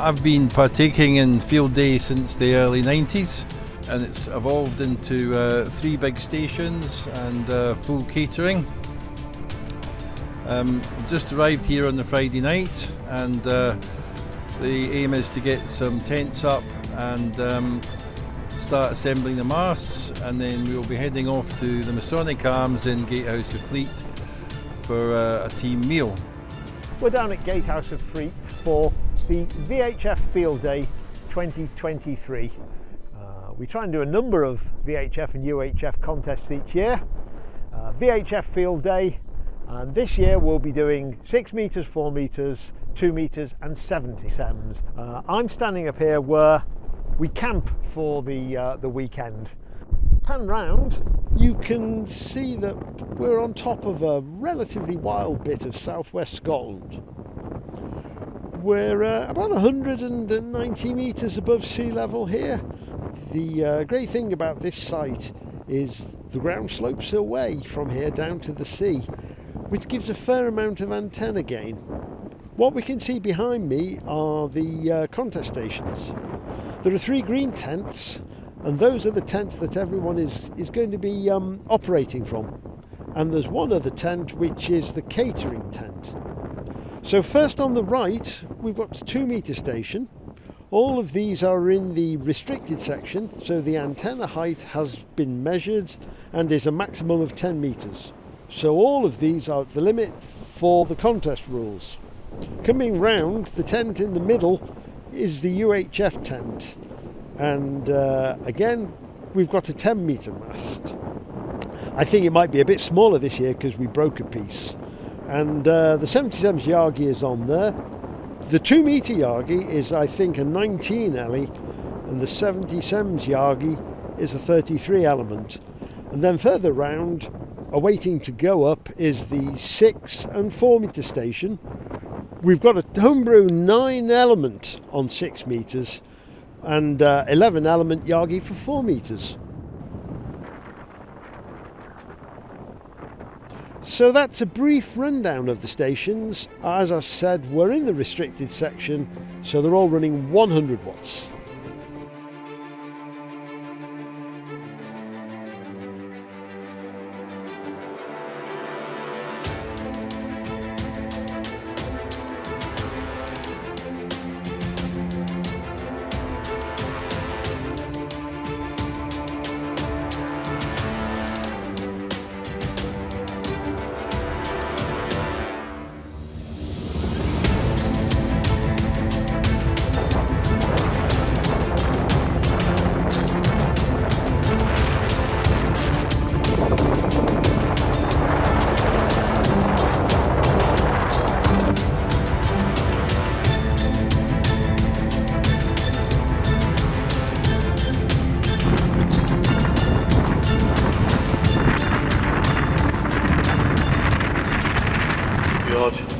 I've been partaking in field day since the early 90s, and it's evolved into 3 big stations and full catering. Just arrived here on the Friday night, and the aim is to get some tents up and start assembling the masts, and then we'll be heading off to the Masonic Arms in Gatehouse of Fleet for a team meal. We're down at Gatehouse of Fleet for the VHF Field Day 2023. We try and do a number of VHF and UHF contests each year. VHF Field Day, and this year we'll be doing 6 metres, 4 metres, 2 metres and 70 SEMs. I'm standing up here where we camp for the weekend. Pan round, you can see that we're on top of a relatively wild bit of southwest Scotland. We're about 190 metres above sea level here. The great thing about this site is the ground slopes away from here down to the sea, which gives a fair amount of antenna gain. What we can see behind me are the contest stations. There are 3 green tents, and those are the tents that everyone is going to be operating from. And there's one other tent which is the catering tent. So first on the right we've got the 2 metre station. All of these are in the restricted section, so the antenna height has been measured and is a maximum of 10 metres. So all of these are the limit for the contest rules. Coming round, the tent in the middle is the UHF tent, and again we've got a 10 metre mast. I think it might be a bit smaller this year because we broke a piece, and the 77 Yagi is on there. The 2 metre Yagi is, I think, a 19 ellie, and the 70 Sems Yagi is a 33 element. And then further round, awaiting to go up, is the 6 and 4 metre station. We've got a homebrew 9 element on 6 metres and 11 element Yagi for 4 metres. So that's a brief rundown of the stations. As I said, we're in the restricted section, so they're all running 100 watts.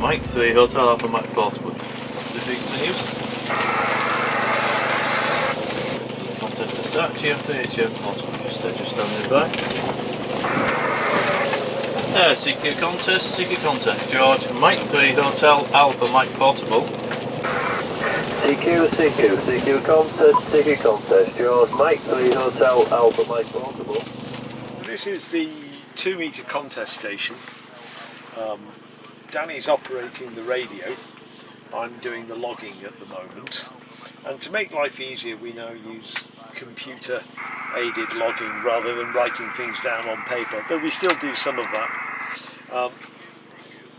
Mike 3 Hotel Alpha Mike Portable. The big menus. Contest to start, GM3 HM Portable. Just standing by. CQ contest, George. Mike 3 Hotel Alpha Mike Portable. CQ contest, George. Mike 3 Hotel Alpha Mike Portable. This is the 2 metre contest station. Danny's operating the radio, I'm doing the logging at the moment, and to make life easier we now use computer aided logging rather than writing things down on paper, though we still do some of that.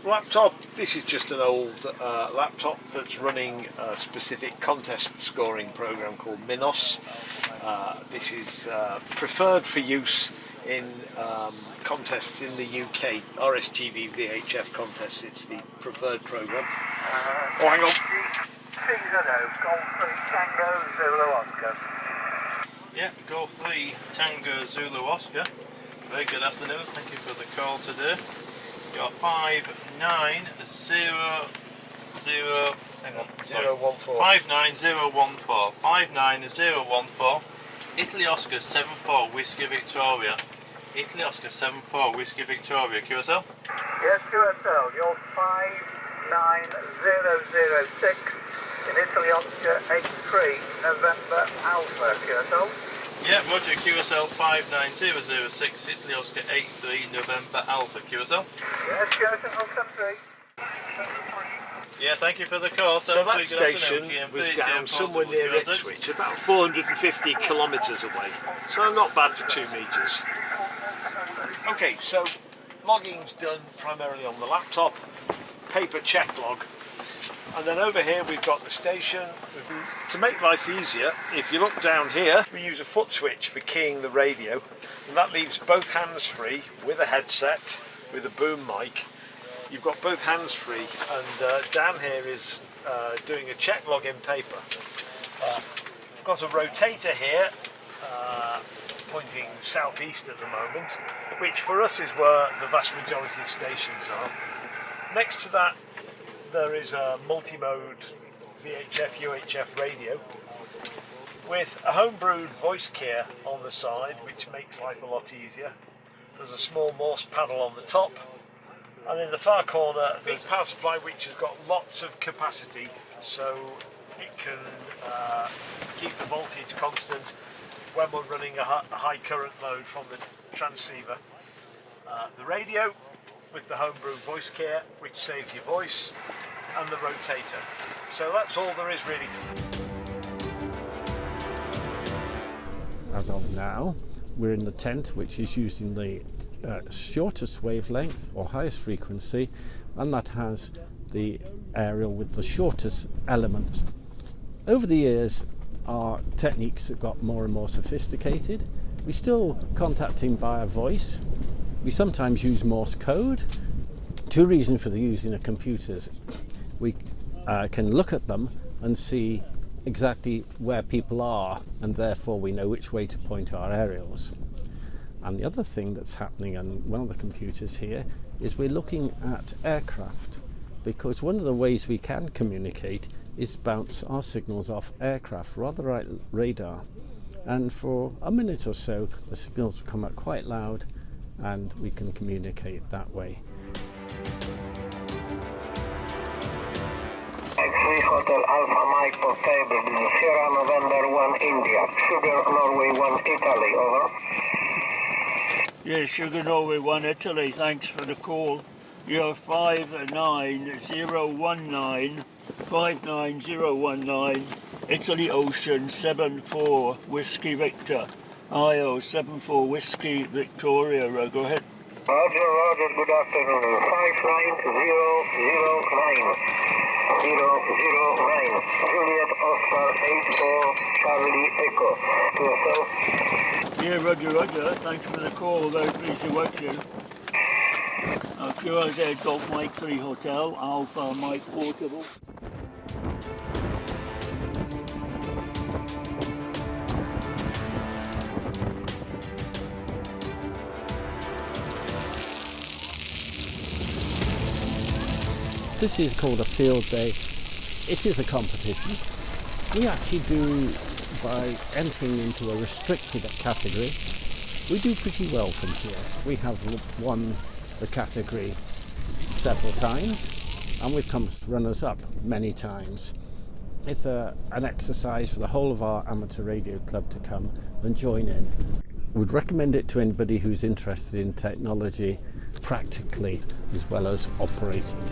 Laptop, this is just an old laptop that's running a specific contest scoring program called Minos. This is preferred for use in contests in the UK, RSGB VHF contests. It's the preferred program. Oh, hang on. Yeah, Go 3 Tango Zulu Oscar. Very good afternoon, thank you for the call today. Got 59014. Hang on, sorry. 59014. 59014. Italy Oscar 74 Whiskey Victoria. Italy Oscar 74 Whiskey Victoria. QSL? Yes, QSL. You're 59006. In Italy, Oscar 83, November Alpha, QSL. Yeah, Roger, QSL 59006, Italy Oscar 83, November Alpha, QSL. Yes, QSL 73. Yeah, thank you for the call. So that station was down somewhere near Ipswich, about 450 kilometres away. So not bad for 2 metres. Okay, so logging's done primarily on the laptop, paper check log. And then over here we've got the station. To make life easier, if you look down here, we use a foot switch for keying the radio, and that leaves both hands free with a headset, with a boom mic. You've got both hands free, and Dan here is doing a check log in paper. We've got a rotator here, pointing southeast at the moment, which for us is where the vast majority of stations are. Next to that, there is a multi-mode VHF, UHF radio with a homebrewed voice key on the side, which makes life a lot easier. There's a small Morse paddle on the top, and in the far corner, a big power supply which has got lots of capacity, so it can keep the voltage constant when we're running a high current load from the transceiver. The radio with the homebrew voice key, which saves your voice, and the rotator. So that's all there is really. As of now, we're in the tent, which is using the shortest wavelength or highest frequency, and that has the aerial with the shortest elements. Over the years, our techniques have got more and more sophisticated. We still contacting via voice. We sometimes use Morse code. Two reasons for the using of computers. We can look at them and see exactly where people are, and therefore we know which way to point our aerials. And the other thing that's happening on one of the computers here is we're looking at aircraft, because one of the ways we can communicate is bounce our signals off aircraft rather like radar, and for a minute or so the signals will come out quite loud and we can communicate that way. X3 Hotel Alpha Mike Portable, this is Sierra November 1 India, Sugar Norway 1 Italy, over. Yeah, Sugar Norway 1 Italy, thanks for the call. You're 59019, Italy Ocean 74 Whiskey Victor, IO 74 Whiskey Victoria, go ahead. Roger, good afternoon, 59009, 009, Juliet Oscar 84 Charlie Echo, QSL. Yeah, Roger, thanks for the call, very pleased to work you. QRZ Golf Mike 3 Hotel, Alpha Mike Portable. This is called a field day. It is a competition. We actually do, by entering into a restricted category, we do pretty well from here. We have won the category several times, and we've come runners-up many times. It's an exercise for the whole of our amateur radio club to come and join in. Would recommend it to anybody who's interested in technology practically as well as operating.